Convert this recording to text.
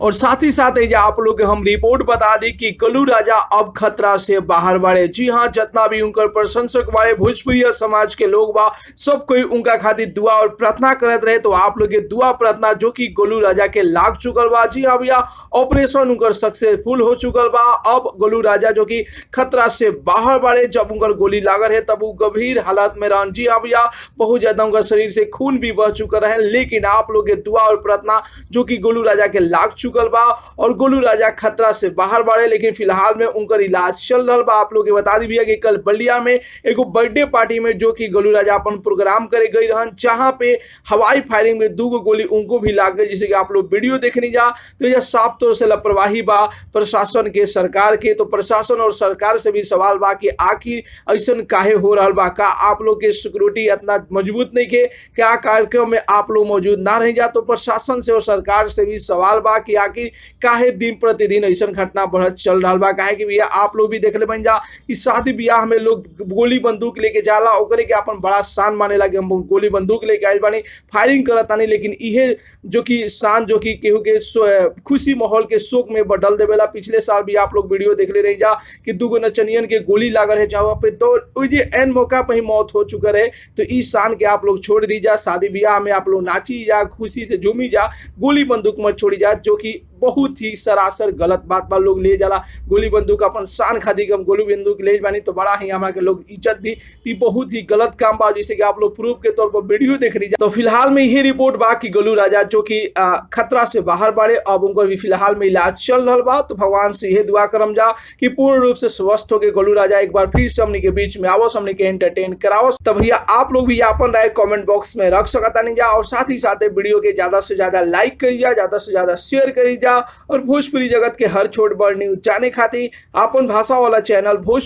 और साथ ही साथ ये आप लोग के हम रिपोर्ट बता दी कि गोलू राजा अब खतरा से बाहर बाड़े। जी हाँ, जितना भी उनकर प्रशंसक बाड़े, भोजपुरी समाज के लोग बा, सब कोई उनका खातिर दुआ और प्रार्थना करत रहे। तो आप लोग के दुआ प्रार्थना जो कि गोलू राजा के लाग चुकल बा। जी हाँ भैया, ऑपरेशन उनकर सक्सेसफुल हो चुकल बा। अब गोलू राजा जो कि खतरा से बाहर बाड़े, जब उनकर गोली लागल है तब वो गंभीर हालत में रहन। जी हाँ भैया, बहुत ज्यादा उनका शरीर से खून भी बह चुका रहे, लेकिन आप लोग के दुआ और प्रार्थना जो कि गोलू राजा के लाग चुकल बा और गोलू राजा खतरा से बाहर बाड़े। लेकिन फिलहाल में उनकर इलाज चल रहा बा। आप लोग के बता दी भैया कि कल बलिया में एगो बर्थडे पार्टी में जो कि गोलू राजा अपन प्रोग्राम करे गई रहन, जहां पे हवाई फायरिंग में 2 गोली उनको भी लाग गई, जिसे कि आप लोग वीडियो देखने जा। तो यह साफ तौर से लापरवाही बा प्रशासन के, सरकार के। तो प्रशासन और सरकार से भी सवाल बा कि आखिर ऐसा काहे हो रहा बा? का आप लोग के सिक्योरिटी इतना मजबूत नहीं के? क्या कार्यक्रम में आप लोग मौजूद ना रह जा? तो प्रशासन से और सरकार से भी सवाल बा कि आखिर काहे दिन प्रतिदिन ऐसा घटना बढ़त चल रहा बा? काहे कि भैया आप लोग भी देख ले बन जा कि शादी ब्याह में लोग गोली बंदूक लेके जाला, ओकरे के अपन बड़ा शान माने लगे। हम गोली बंदूक लेके आइल बानी, फायरिंग करत तानी, लेकिन इहे जो कि शान जो कि केहू के खुशी माहौल के शोक में बदल देवेला। पिछले साल भी आप लोग वीडियो देख ले रही जा कि 2 नचनियन के गोली लागल है, जहाँ पे तो ये एन मौका पर ही मौत हो चुका है। तो इस शान के आप लोग छोड़ दी जा, शादी ब्याह में आप लोग नाची जा, खुशी से झूमी जा, गोली बंदूक मत छोड़ी जा, जो कि बहुत ही सरासर गलत बात बा। लोग ले जाला गोली बंदूक अपन शान खातिर हम गोली बंदूक ले बानी, तो बड़ा ही हमारे लोग इज्जत दी। ती बहुत ही गलत काम बा, जिसे कि आप लोग प्रूफ के तौर पर वीडियो देख लीजिए। तो फिलहाल में यही रिपोर्ट बा कि गोलू राजा जो कि खतरा से बाहर बाड़े, अब उनको भी फिलहाल में इलाज चल रहा बा। तो भगवान से यह दुआ करम जा कि पूर्ण रूप से स्वस्थ होकर गोलू राजा एक बार फिर से हमने के बीच में आवो, हमने के एंटरटेन कराओ। तो भैया आप लोग भी अपन राय कमेंट बॉक्स में रख सकता नहीं जा, और साथ ही साथ वीडियो के ज्यादा से ज्यादा लाइक करी जा, ज्यादा से ज्यादा शेयर करी जा। और भोजपुरी जगत के हर छोट बड़ न्यूज जाने खातिर अपन भाषा वाला चैनल भोजपुरी